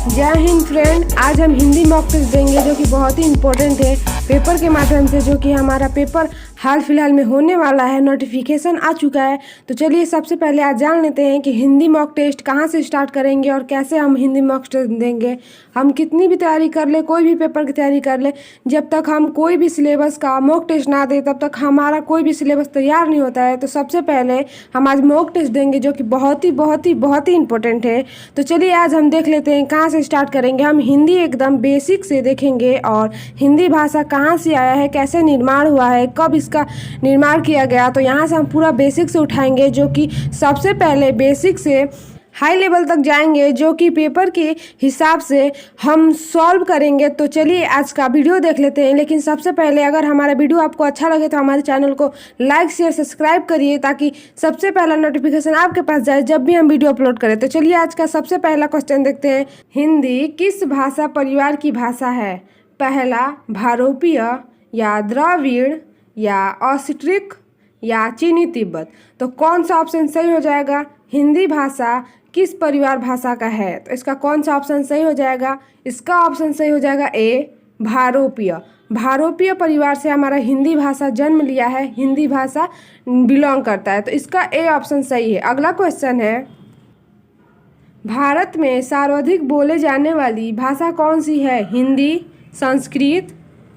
जय हिंद फ्रेंड। आज हम हिंदी मॉक टेस्ट देंगे जो कि बहुत ही इम्पोर्टेंट है पेपर के माध्यम से, जो कि हमारा पेपर हाल फिलहाल में होने वाला है। नोटिफिकेशन आ चुका है। तो चलिए सबसे पहले आज जान लेते हैं कि हिंदी मॉक टेस्ट कहाँ से स्टार्ट करेंगे और कैसे हम हिंदी मॉक टेस्ट देंगे। हम कितनी भी तैयारी कर ले, कोई भी पेपर की तैयारी कर ले, जब तक हम कोई भी सिलेबस का मॉक टेस्ट ना दें तब तक हमारा कोई भी सिलेबस तैयार नहीं होता है। तो सबसे पहले हम आज मॉक टेस्ट देंगे जो कि बहुत ही इंपॉर्टेंट है। तो चलिए आज हम देख लेते हैं कहाँ से स्टार्ट करेंगे। हम हिंदी एकदम बेसिक से देखेंगे और हिंदी भाषा कहाँ से आया है, कैसे निर्माण हुआ है, कब इसका निर्माण किया गया। तो यहाँ से हम पूरा बेसिक से उठाएंगे, जो कि सबसे पहले बेसिक से हाई लेवल तक जाएंगे, जो कि पेपर के हिसाब से हम सॉल्व करेंगे। तो चलिए आज का वीडियो देख लेते हैं। लेकिन सबसे पहले अगर हमारा वीडियो आपको अच्छा लगे तो हमारे चैनल को लाइक शेयर सब्सक्राइब करिए, ताकि सबसे पहला नोटिफिकेशन आपके पास जाए जब भी हम वीडियो अपलोड करें। तो चलिए आज का सबसे पहला क्वेश्चन देखते हैं। हिंदी किस भाषा परिवार की भाषा है? पहला भारोपीय या द्रविड़ या ऑस्ट्रिक या चीनी तिब्बत। तो कौन सा ऑप्शन सही हो जाएगा? हिंदी भाषा किस परिवार भाषा का है? तो इसका कौन सा ऑप्शन सही हो जाएगा? इसका ऑप्शन सही हो जाएगा ए भारोपीय। भारोपीय परिवार से हमारा हिंदी भाषा जन्म लिया है, हिंदी भाषा बिलोंग करता है। तो इसका ए ऑप्शन सही है। अगला क्वेश्चन है, भारत में सर्वाधिक बोले जाने वाली भाषा कौन सी है? हिंदी, संस्कृत,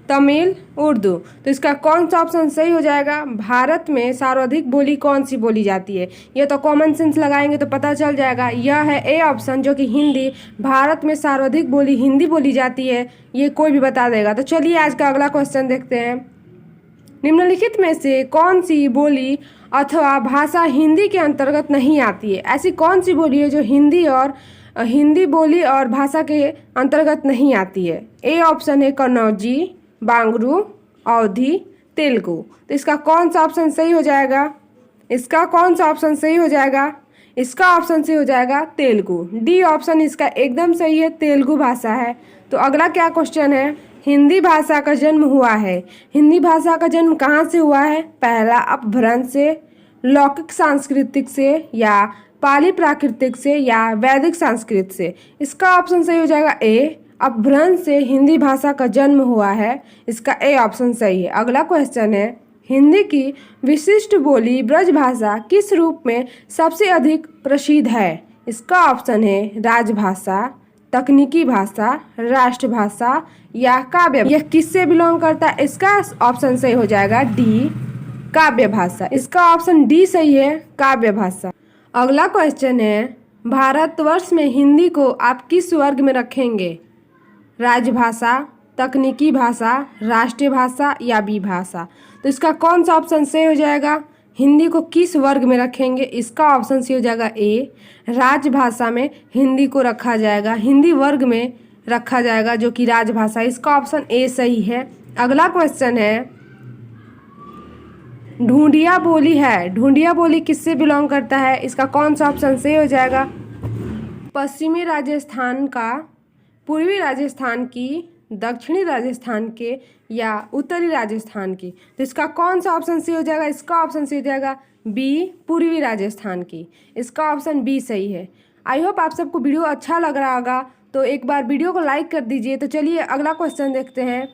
तमिल, उर्दू। तो इसका कौन सा ऑप्शन सही हो जाएगा? भारत में सर्वाधिक बोली कौन सी बोली जाती है? ये तो कॉमन सेंस लगाएंगे तो पता चल जाएगा। यह है ए ऑप्शन, जो कि हिंदी। भारत में सर्वाधिक बोली हिंदी बोली जाती है, ये कोई भी बता देगा। तो चलिए आज का अगला क्वेश्चन देखते हैं। निम्नलिखित में से कौन सी बोली अथवा भाषा हिंदी के अंतर्गत नहीं आती है? ऐसी कौन सी बोली है जो हिंदी बोली और भाषा के अंतर्गत नहीं आती है? ए ऑप्शन है कन्नौजी, बांगरू, अवधी, तेलुगु। तो इसका कौन सा ऑप्शन सही हो जाएगा? इसका कौन सा ऑप्शन सही हो जाएगा? इसका ऑप्शन सही हो जाएगा तेलुगु। डी ऑप्शन इसका एकदम सही है, तेलुगु भाषा है। तो अगला क्या क्वेश्चन है? हिंदी भाषा का जन्म हुआ है। हिंदी भाषा का जन्म कहाँ से हुआ है? पहला अपभ्रंश से, लौकिक सांस्कृतिक से, या पाली प्राकृतिक से, या वैदिक संस्कृत से। इसका ऑप्शन सही हो जाएगा ए अपभ्रंश से हिंदी भाषा का जन्म हुआ है। इसका ए ऑप्शन सही है। अगला क्वेश्चन है, हिंदी की विशिष्ट बोली ब्रजभाषा किस रूप में सबसे अधिक प्रसिद्ध है? इसका ऑप्शन है राजभाषा, तकनीकी भाषा, राष्ट्रभाषा, या काव्य। यह किससे बिलोंग करता है? इसका ऑप्शन सही हो जाएगा डी काव्य भाषा। इसका ऑप्शन डी सही है, काव्य भाषा। अगला क्वेश्चन है, भारतवर्ष में हिंदी को आप किस वर्ग में रखेंगे? राजभाषा, तकनीकी भाषा, राष्ट्रीय भाषा, या बी भाषा। तो इसका कौन सा ऑप्शन सही हो जाएगा? हिंदी को किस वर्ग में रखेंगे? इसका ऑप्शन सही हो जाएगा ए राजभाषा में हिंदी को रखा जाएगा, हिंदी वर्ग में रखा जाएगा, जो कि राजभाषा। इसका ऑप्शन ए सही है। अगला क्वेश्चन है, ढूंढिया बोली है। ढूंढिया बोली किससे बिलोंग करता है? इसका कौन सा ऑप्शन सही हो जाएगा? पश्चिमी राजस्थान का, पूर्वी राजस्थान की, दक्षिणी राजस्थान के, या उत्तरी राजस्थान की। तो इसका कौन सा ऑप्शन सही हो जाएगा? इसका ऑप्शन सही हो जाएगा बी पूर्वी राजस्थान की। इसका ऑप्शन बी सही है। आई होप आप सबको वीडियो अच्छा लग रहा होगा, तो एक बार वीडियो को लाइक कर दीजिए। तो चलिए अगला क्वेश्चन देखते हैं।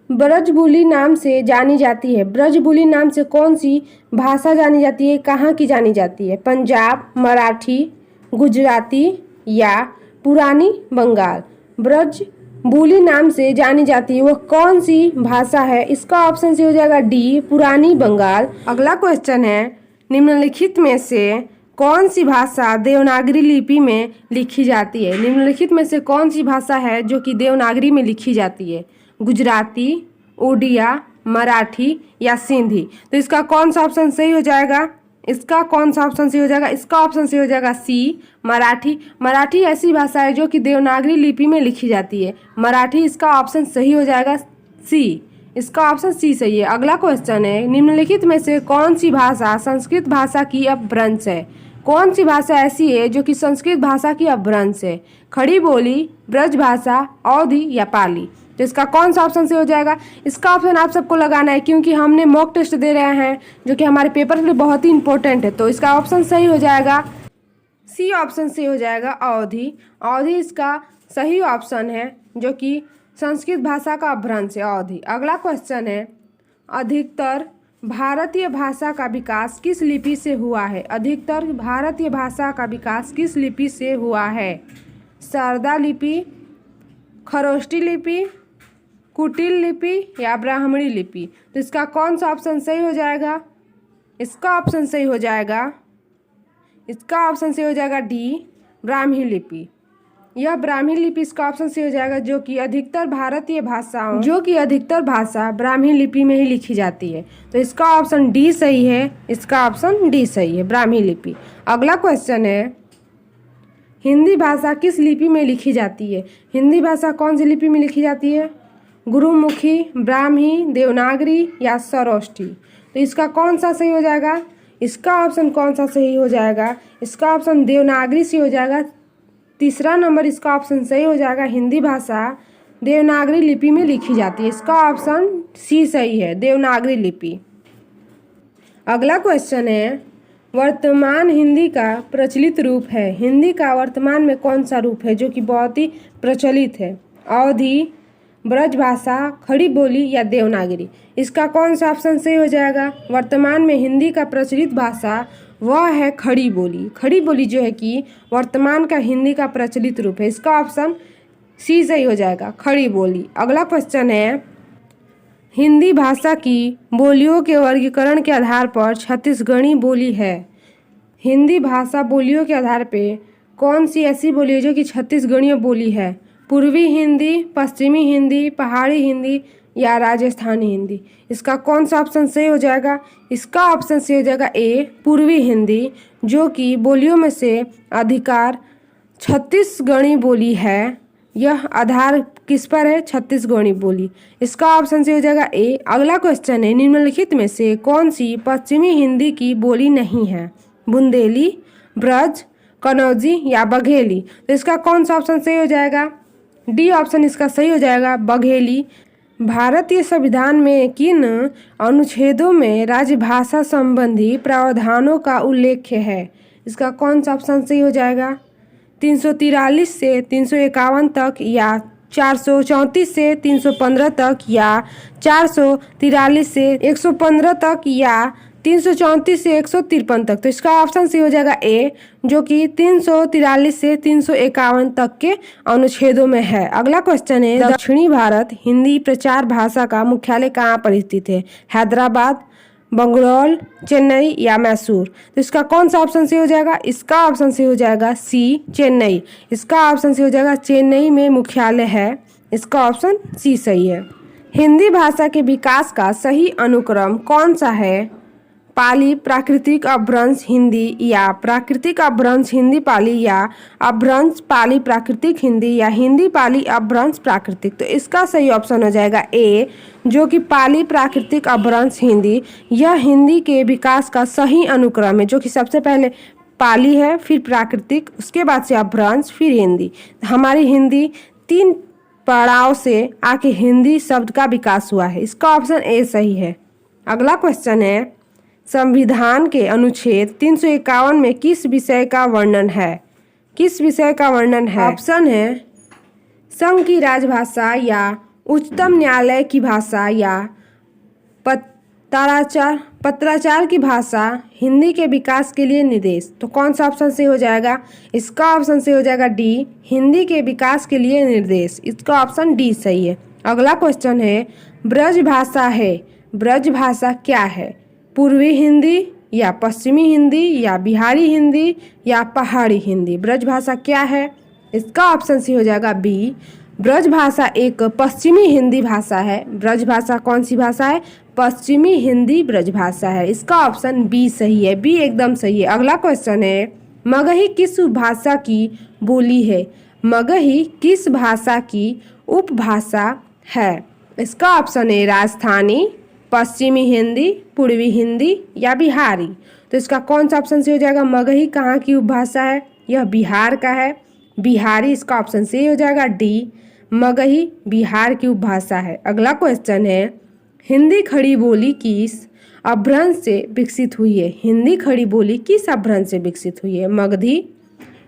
ब्रजबुली नाम से जानी जाती है। ब्रजबुली नाम से कौन सी भाषा जानी जाती है? कहाँ की जानी जाती है? पंजाब, मराठी, गुजराती, या पुरानी बंगाल। ब्रज बोली नाम से जानी जाती है वह कौन सी भाषा है? इसका ऑप्शन से हो जाएगा डी पुरानी बंगाल। अगला क्वेश्चन है, निम्नलिखित में से कौन सी भाषा देवनागरी लिपि में लिखी जाती है? निम्नलिखित में से कौन सी भाषा है जो कि देवनागरी में लिखी जाती है? गुजराती, उड़िया, मराठी, या सिंधी। तो इसका कौन सा ऑप्शन सही हो जाएगा? इसका कौन सा ऑप्शन सही हो जाएगा? इसका ऑप्शन सही हो जाएगा सी मराठी। मराठी ऐसी भाषा है जो कि देवनागरी लिपि में लिखी जाती है, मराठी। इसका ऑप्शन सही हो जाएगा सी। इसका ऑप्शन सी सही है। अगला क्वेश्चन है, निम्नलिखित में से कौन सी भाषा संस्कृत भाषा की अपभ्रंश है? कौन सी भाषा ऐसी है जो कि संस्कृत भाषा की अपभ्रंश है? खड़ी बोली, ब्रजभाषा, अवधी, या पाली। तो इसका कौन सा ऑप्शन से हो जाएगा? इसका ऑप्शन आप सबको लगाना है, क्योंकि हमने मॉक टेस्ट दे रहे हैं जो कि हमारे पेपर के लिए बहुत ही इंपॉर्टेंट है। तो इसका ऑप्शन सही हो जाएगा सी ऑप्शन से हो जाएगा अवधी। अवधी इसका सही ऑप्शन है, जो कि संस्कृत भाषा का अपभ्रंश है अवधी। अगला क्वेश्चन है, अधिकतर भारतीय भाषा का विकास किस लिपि से हुआ है? अधिकतर भारतीय भाषा का विकास किस लिपि से हुआ है? शारदा लिपि, खरोष्टी लिपि, कुटिल लिपि या ब्राह्मणी लिपि? तो इसका कौन सा ऑप्शन सही हो जाएगा? इसका ऑप्शन सही हो जाएगा, इसका ऑप्शन सही हो जाएगा डी, ब्राह्मी लिपि। यह ब्राह्मी लिपि इसका ऑप्शन सही हो जाएगा, जो कि अधिकतर भारतीय भाषाओं, जो कि अधिकतर भाषा ब्राह्मी लिपि में ही लिखी जाती है। तो इसका ऑप्शन डी सही है, इसका ऑप्शन डी सही है, ब्राह्मी लिपि। अगला क्वेश्चन है, हिंदी भाषा किस लिपि में लिखी जाती है? हिंदी भाषा कौन सी लिपि में लिखी जाती है? गुरुमुखी, ब्राह्मी, देवनागरी या सरस्वती? तो इसका कौन सा सही हो जाएगा? इसका ऑप्शन कौन सा सही हो जाएगा? इसका ऑप्शन देवनागरी से हो जाएगा। तीसरा नंबर इसका ऑप्शन सही हो जाएगा, हिंदी भाषा देवनागरी लिपि में लिखी जाती है। इसका ऑप्शन सी सही है, देवनागरी लिपि। अगला क्वेश्चन है, वर्तमान हिंदी का प्रचलित रूप है। हिंदी का वर्तमान में कौन सा रूप है जो कि बहुत ही प्रचलित है? अवधी, ब्रजभाषा, खड़ी बोली या देवनागरी? इसका कौन सा ऑप्शन सही हो जाएगा? वर्तमान में हिंदी का प्रचलित भाषा वह है खड़ी बोली। खड़ी बोली जो है कि वर्तमान का हिंदी का प्रचलित रूप है। इसका ऑप्शन सी सही हो जाएगा, खड़ी बोली। अगला क्वेश्चन है, हिंदी भाषा की बोलियों के वर्गीकरण के आधार पर छत्तीसगढ़ी बोली है। हिंदी भाषा बोलियों के आधार पे कौन सी ऐसी बोली है जो कि छत्तीसगढ़ीय बोली है? पूर्वी हिंदी, पश्चिमी हिंदी, पहाड़ी हिंदी या राजस्थानी हिंदी? इसका कौन सा ऑप्शन सही हो जाएगा? इसका ऑप्शन सही हो जाएगा ए, पूर्वी हिंदी, जो कि बोलियों में से अधिकार छत्तीसगढ़ी बोली है। यह आधार किस पर है? छत्तीसगढ़ी बोली। इसका ऑप्शन सही हो जाएगा ए। अगला क्वेश्चन है, निम्नलिखित में से कौन सी पश्चिमी हिंदी की बोली नहीं है? बुंदेली, ब्रज, कनौजी या बघेली? तो इसका कौन सा ऑप्शन सही हो जाएगा? डी ऑप्शन इसका सही हो जाएगा, बघेली। भारतीय संविधान में किन अनुच्छेदों में राजभाषा संबंधी प्रावधानों का उल्लेख है? इसका कौन सा ऑप्शन सही हो जाएगा? 343 से 351 तक या 434 से 315 तक या 443 से 115 तक या 334 से 153 तक? तो इसका ऑप्शन सही हो जाएगा ए, जो कि 343 से 351 तक के अनुच्छेदों में है। अगला क्वेश्चन है, दक्षिणी भारत हिंदी प्रचार भाषा का मुख्यालय कहाँ पर स्थित है? हैदराबाद, बंगलौर, चेन्नई या मैसूर? तो इसका कौन सा ऑप्शन सही हो जाएगा? इसका ऑप्शन सही हो जाएगा सी, चेन्नई। इसका ऑप्शन सही हो जाएगा, चेन्नई में मुख्यालय है। इसका ऑप्शन सी सही है। हिंदी भाषा के विकास का सही अनुक्रम कौन सा है? पाली, प्राकृतिक, अपभ्रंश, हिंदी या प्राकृतिक, अपभ्रंश, हिंदी, पाली या अपभ्रंश, पाली, प्राकृतिक, हिंदी या हिंदी, पाली, अपभ्रंश, प्राकृतिक? तो इसका सही ऑप्शन हो जाएगा ए, जो कि पाली, प्राकृतिक, अपभ्रंश, हिंदी। यह हिंदी के विकास का सही अनुक्रम है, जो कि सबसे पहले पाली है, फिर प्राकृतिक, उसके बाद से अपभ्रंश, फिर हिंदी। हमारी हिंदी 3 पड़ाव से आके हिंदी शब्द का विकास हुआ है। इसका ऑप्शन ए सही है। अगला क्वेश्चन है, संविधान के अनुच्छेद 351 में किस विषय का वर्णन है? किस विषय का वर्णन है? ऑप्शन है संघ की राजभाषा या उच्चतम न्यायालय की भाषा या पत्राचार की भाषा, हिंदी के विकास के लिए निर्देश? तो कौन सा ऑप्शन सही हो जाएगा? इसका ऑप्शन सही हो जाएगा डी, हिंदी के विकास के लिए निर्देश। इसका ऑप्शन डी सही है। अगला क्वेश्चन है, ब्रज भाषा है, ब्रज भाषा क्या है? पूर्वी हिंदी या पश्चिमी हिंदी या बिहारी हिंदी या पहाड़ी हिंदी? ब्रज भाषा क्या है? इसका ऑप्शन सी हो जाएगा बी, ब्रज भाषा एक पश्चिमी हिंदी भाषा है। ब्रज भाषा कौन सी भाषा है? पश्चिमी हिंदी ब्रज भाषा है। इसका ऑप्शन बी सही है, बी एकदम सही है। अगला क्वेश्चन है, मगही किस भाषा की बोली है? मगही किस भाषा की उपभाषा है? इसका ऑप्शन है राजस्थानी, पश्चिमी हिंदी, पूर्वी हिंदी या बिहारी? तो इसका कौन सा ऑप्शन सही हो जाएगा? मगही कहाँ की उपभाषा है? यह बिहार का है, बिहारी। इसका ऑप्शन सही हो जाएगा डी, मगही बिहार की उपभाषा है। अगला क्वेश्चन है, हिंदी खड़ी बोली किस अपभ्रंश से विकसित हुई है? हिंदी खड़ी बोली किस अपभ्रंश से विकसित हुई है? मगधी,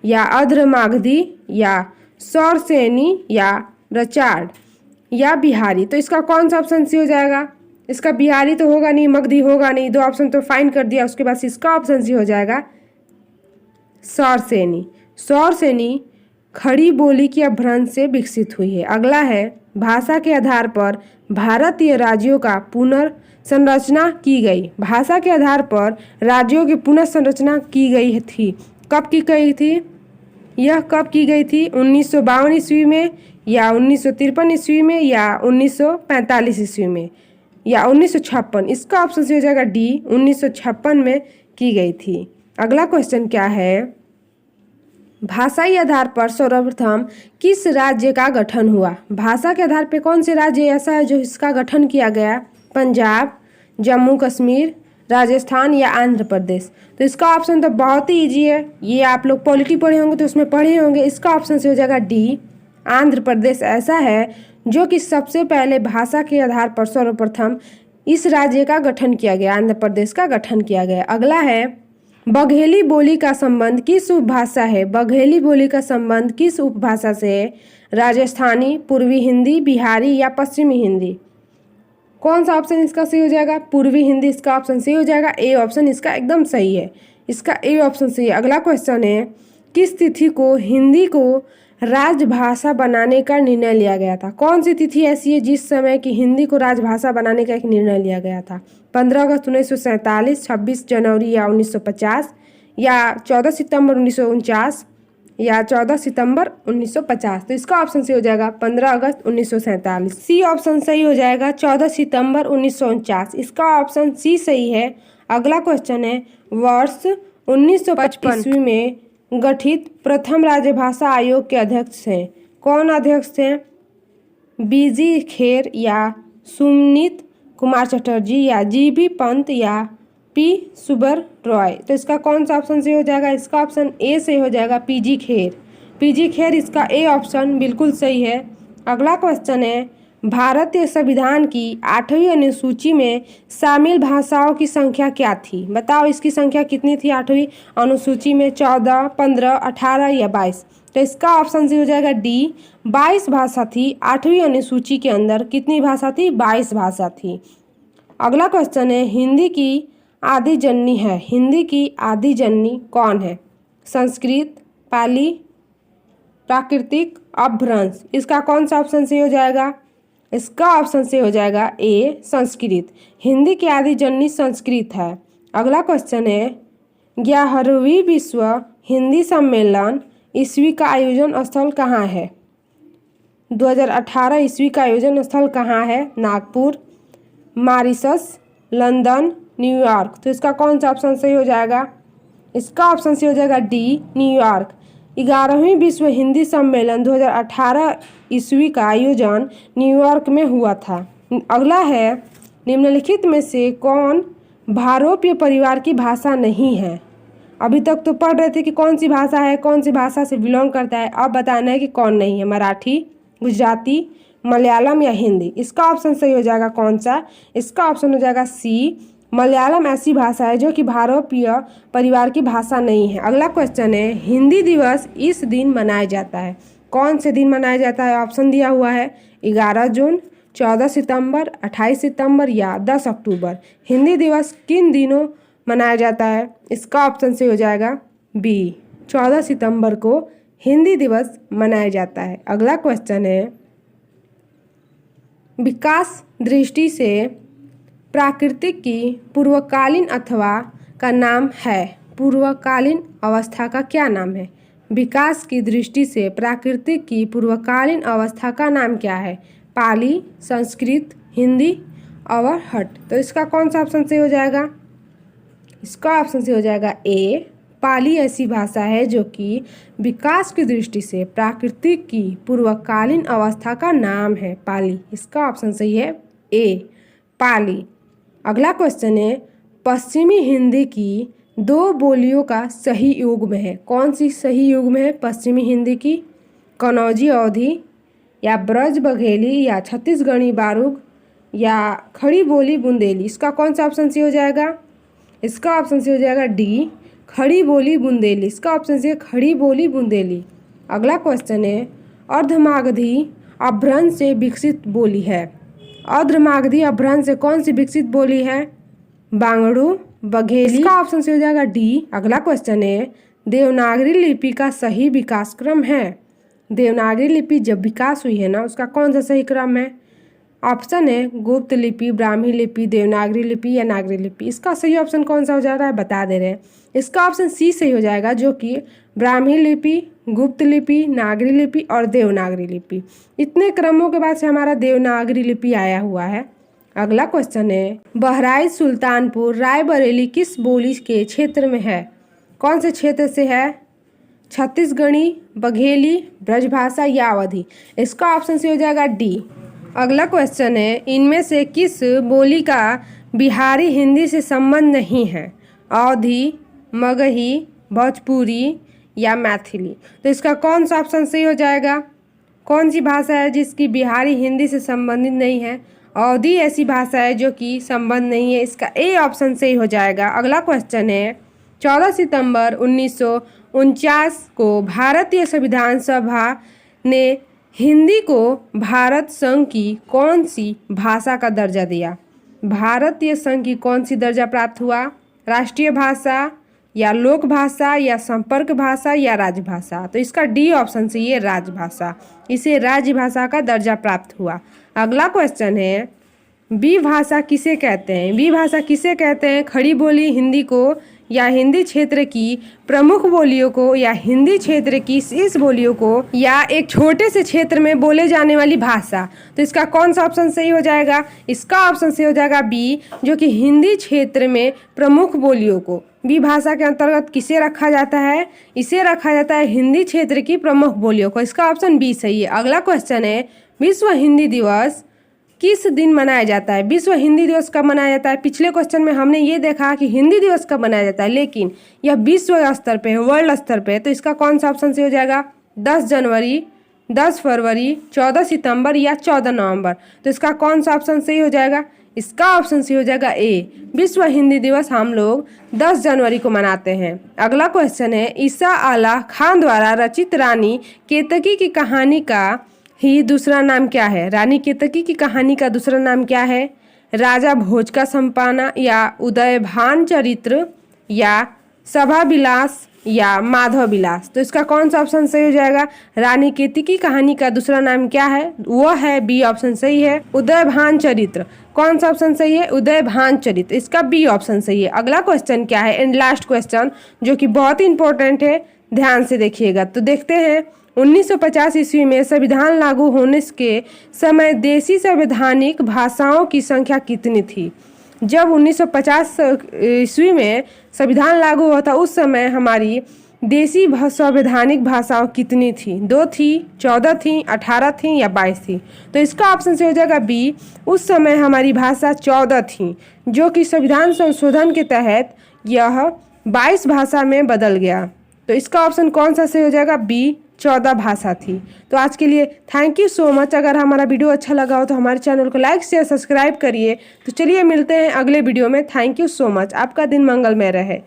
या अध्रमागधी या सौरसेनी या रचाड़ या बिहारी। तो इसका कौन सा ऑप्शन सी हो जाएगा? इसका बिहारी तो होगा नहीं, मगधी होगा नहीं, दो ऑप्शन तो फाइन कर दिया। उसके बाद इसका ऑप्शन सी हो जाएगा सौरसेनी। सौरसेनी खड़ी बोली के अपभ्रंश से विकसित हुई है। अगला है भाषा के आधार पर भारतीय राज्यों का पुनर्संरचना की गई। भाषा के आधार पर राज्यों की पुनर्संरचना की गई थी। कब की गई थी? यह कब की गई थी? 1952 ईस्वी में या 1953 ईस्वी में या 1945 ईस्वी में या 1956? इसका ऑप्शन सी हो जाएगा डी, 1956 में की गई थी। अगला क्वेश्चन क्या है? भाषाई आधार पर सर्वप्रथम किस राज्य का गठन हुआ? भाषा के आधार पर कौन से राज्य ऐसा है जो इसका गठन किया गया? पंजाब, जम्मू कश्मीर, राजस्थान या आंध्र प्रदेश? तो इसका ऑप्शन तो बहुत ही ईजी है, ये आप लोग पॉलिटी पढ़े होंगे तो उसमें पढ़े होंगे। इसका ऑप्शन से हो जाएगा डी, आंध्र प्रदेश ऐसा है जो कि सबसे पहले भाषा के आधार पर सर्वप्रथम इस राज्य का गठन किया गया, आंध्र प्रदेश का गठन किया गया। अगला है बघेली बोली का संबंध किस उपभाषा है? बघेली बोली का संबंध किस उपभाषा से है? राजस्थानी, पूर्वी हिंदी, बिहारी या पश्चिमी हिंदी? कौन सा ऑप्शन इसका सही हो जाएगा? पूर्वी हिंदी इसका ऑप्शन सही हो जाएगा। ए ऑप्शन इसका एकदम सही है, इसका ए ऑप्शन सही है। अगला क्वेश्चन है किस तिथि को हिंदी को राजभाषा बनाने का निर्णय लिया गया था? कौन सी तिथि ऐसी है जिस समय की हिंदी को राजभाषा बनाने का एक निर्णय लिया गया था? 15 अगस्त 1947, 26 जनवरी या 1950 या 14 सितंबर 1949 या 14 सितंबर 1950? तो इसका ऑप्शन सी हो जाएगा 15 अगस्त 1947। सी ऑप्शन सही हो जाएगा 14 सितंबर 1949। इसका ऑप्शन सी सही है। अगला क्वेश्चन है वर्ष 1955 ईस्वी में गठित प्रथम राजभाषा आयोग के अध्यक्ष हैं। कौन अध्यक्ष थे? बीजी खेर या सुमित कुमार चटर्जी या जीबी पंत या पी सुबर रॉय? तो इसका कौन सा ऑप्शन से हो जाएगा? इसका ऑप्शन ए से हो जाएगा पीजी खेर। पीजी खेर इसका ए ऑप्शन बिल्कुल सही है। अगला क्वेश्चन है भारतीय संविधान की 8वीं अनुसूची में शामिल भाषाओं की संख्या क्या थी? बताओ इसकी संख्या कितनी थी 8वीं अनुसूची में? 14, 15, 18 या 22? तो इसका ऑप्शन सी हो जाएगा डी, 22 भाषा थी 8वीं अनुसूची के अंदर। कितनी भाषा थी? 22 भाषा थी। अगला क्वेश्चन है हिंदी की आदि जननी है। हिंदी की आदि जननी कौन है? संस्कृत, पाली, प्राकृतिक, अपभ्रंश? इसका कौन सा ऑप्शन सही हो जाएगा? इसका ऑप्शन से हो जाएगा ए, संस्कृत। हिंदी की आदि जननी संस्कृत है। अगला क्वेश्चन है 11वीं विश्व हिंदी सम्मेलन ईस्वी का आयोजन स्थल कहाँ है? 2018 ईस्वी का आयोजन स्थल कहाँ है? Nagpur, Mauritius, London, New York? तो इसका कौन सा ऑप्शन सही हो जाएगा? इसका ऑप्शन सही हो जाएगा डी, न्यूयॉर्क। 11वीं विश्व हिंदी सम्मेलन 2018 ईस्वी का आयोजन न्यूयॉर्क में हुआ था। अगला है निम्नलिखित में से कौन भारोपीय परिवार की भाषा नहीं है? अभी तक तो पढ़ रहे थे कि कौन सी भाषा है, कौन सी भाषा से बिलोंग करता है। अब बताना है कि कौन नहीं है। मराठी, गुजराती, मलयालम या हिंदी? इसका ऑप्शन सही हो जाएगा कौन सा? इसका ऑप्शन हो जाएगा सी, मलयालम ऐसी भाषा है जो कि भारोपीय परिवार की भाषा नहीं है। अगला क्वेश्चन है हिंदी दिवस इस दिन मनाया जाता है। कौन से दिन मनाया जाता है? ऑप्शन दिया हुआ है 11 जून, 14 सितंबर, 28 सितंबर या 10 अक्टूबर? हिंदी दिवस किन दिनों मनाया जाता है? इसका ऑप्शन से हो जाएगा बी, 14 सितंबर को हिंदी दिवस मनाया जाता है। अगला क्वेश्चन है विकास दृष्टि से प्राकृतिक की पूर्वकालीन अथवा का नाम है। पूर्वकालीन अवस्था का क्या नाम है? विकास की दृष्टि से प्राकृतिक की पूर्वकालीन अवस्था का नाम क्या है? पाली, संस्कृत, हिंदी, अवहट? तो इसका कौन सा ऑप्शन से हो जाएगा? इसका ऑप्शन से हो जाएगा ए, पाली ऐसी भाषा है जो कि विकास की दृष्टि से प्राकृतिक की पूर्वकालीन अवस्था का नाम है, पाली। इसका ऑप्शन सही है ए, पाली। अगला क्वेश्चन है पश्चिमी हिंदी की 2 बोलियों का सही युग्म है। कौन सी सही युग्म है पश्चिमी हिंदी की? कनौजी अवधी या ब्रज बघेली या छत्तीसगढ़ी बारूग या खड़ी बोली बुंदेली? इसका कौन सा ऑप्शन सी हो जाएगा? इसका ऑप्शन सी हो जाएगा डी, खड़ी बोली बुंदेली। इसका ऑप्शन सी है खड़ी बोली बुंदेली। अगला क्वेश्चन है अर्धमागधी अपभ्रंश से विकसित बोली है। अर्धमागधी अपभ्रंश से कौन सी विकसित बोली है? बांगड़ू, बघेली। इसका ऑप्शन सी हो जाएगा डी। अगला क्वेश्चन है देवनागरी लिपि का सही विकास क्रम है। देवनागरी लिपि जब विकास हुई है ना, उसका कौन सा सही क्रम है? ऑप्शन है गुप्त लिपि, ब्राह्मी लिपि, देवनागरी लिपि या नागरी लिपि। इसका सही ऑप्शन कौन सा हो जा रहा है बता दे रहे हैं। इसका ऑप्शन सी सही हो जाएगा, जो कि ब्राह्मी लिपि, गुप्त लिपि, नागरी लिपि और देवनागरी लिपि। इतने क्रमों के बाद से हमारा देवनागरी लिपि आया हुआ है। अगला क्वेश्चन है बहराइच सुल्तानपुर रायबरेली किस बोली के क्षेत्र में है? कौन से क्षेत्र से है? छत्तीसगढ़ी, बघेली, ब्रजभाषा या अवधी। इसका ऑप्शन सी हो जाएगा डी। अगला क्वेश्चन है इनमें से किस बोली का बिहारी हिंदी से संबंध नहीं है? अवधी, मगही, भोजपुरी या मैथिली। तो इसका कौन सा ऑप्शन सही हो जाएगा? कौन सी भाषा है जिसकी बिहारी हिंदी से संबंधित नहीं है? अवधी ऐसी भाषा है जो कि संबंध नहीं है। इसका ए ऑप्शन सही हो जाएगा। अगला क्वेश्चन है 14 सितंबर 1949 को भारतीय संविधान सभा ने हिंदी को भारत संघ की कौन सी भाषा का दर्जा दिया? भारतीय संघ की कौन सी दर्जा प्राप्त हुआ? राष्ट्रीय भाषा या लोक भाषा या संपर्क भाषा या राजभाषा। तो इसका डी ऑप्शन से ये राजभाषा, इसे राजभाषा का दर्जा प्राप्त हुआ। अगला क्वेश्चन है बी भाषा किसे कहते हैं? बी भाषा किसे कहते हैं? खड़ी बोली हिंदी को या हिंदी क्षेत्र की प्रमुख बोलियों को या हिंदी क्षेत्र की शेष बोलियों को या एक छोटे से क्षेत्र में बोले जाने वाली भाषा। तो इसका कौन सा ऑप्शन सही हो जाएगा? इसका ऑप्शन सही हो जाएगा बी, जो कि हिंदी क्षेत्र में प्रमुख बोलियों को। बी भाषा के अंतर्गत किसे रखा जाता है? इसे रखा जाता है हिंदी क्षेत्र की प्रमुख बोलियों को। इसका ऑप्शन बी सही है। अगला क्वेश्चन है विश्व हिंदी दिवस किस दिन मनाया जाता है? विश्व हिंदी दिवस कब मनाया जाता है? पिछले क्वेश्चन में हमने ये देखा कि हिंदी दिवस कब मनाया जाता है, लेकिन यह विश्व स्तर पे है, वर्ल्ड स्तर पे। तो इसका कौन सा ऑप्शन सही हो जाएगा? 10 जनवरी, 10 फरवरी, 14 सितंबर या 14 नवंबर। तो इसका कौन सा ऑप्शन सही हो जाएगा? इसका ऑप्शन सही हो जाएगा ए। विश्व हिंदी दिवस हम लोग 10 जनवरी को मनाते हैं। अगला क्वेश्चन है ईसा आला खान द्वारा रचित रानी केतकी की कहानी का ही दूसरा नाम क्या है? रानी केतकी की कहानी का दूसरा नाम क्या है? राजा भोज का संपाना या उदयभान चरित्र या सभा विलास या माधव विलास। तो इसका कौन सा ऑप्शन सही हो जाएगा? रानी केतकी कहानी का दूसरा नाम क्या है? वो है बी ऑप्शन सही है, उदयभान चरित्र। कौन सा ऑप्शन सही है? उदयभान चरित्र। इसका बी ऑप्शन सही है। अगला क्वेश्चन क्या है एंड लास्ट क्वेश्चन, जो कि बहुत ही इंपॉर्टेंट है, ध्यान से देखिएगा। तो देखते हैं 1950 ईस्वी में संविधान लागू होने के समय देशी संवैधानिक भाषाओं की संख्या कितनी थी? जब 1950 ईस्वी में संविधान लागू हुआ था उस समय हमारी देशी संवैधानिक भाषाओं कितनी थी? 2 थी, 14 थी, 18 थी या 22 थी। तो इसका ऑप्शन से हो जाएगा बी। उस समय हमारी भाषा 14 थी, जो कि संविधान संशोधन के तहत यह 22 भाषा में बदल गया। तो इसका ऑप्शन कौन सा सही हो जाएगा? बी, 14 भाषा थी। तो आज के लिए थैंक यू सो मच। अगर हमारा वीडियो अच्छा लगा हो तो हमारे चैनल को लाइक शेयर सब्सक्राइब करिए। तो चलिए मिलते हैं अगले वीडियो में। Thank you so much. आपका दिन मंगलमय रहे।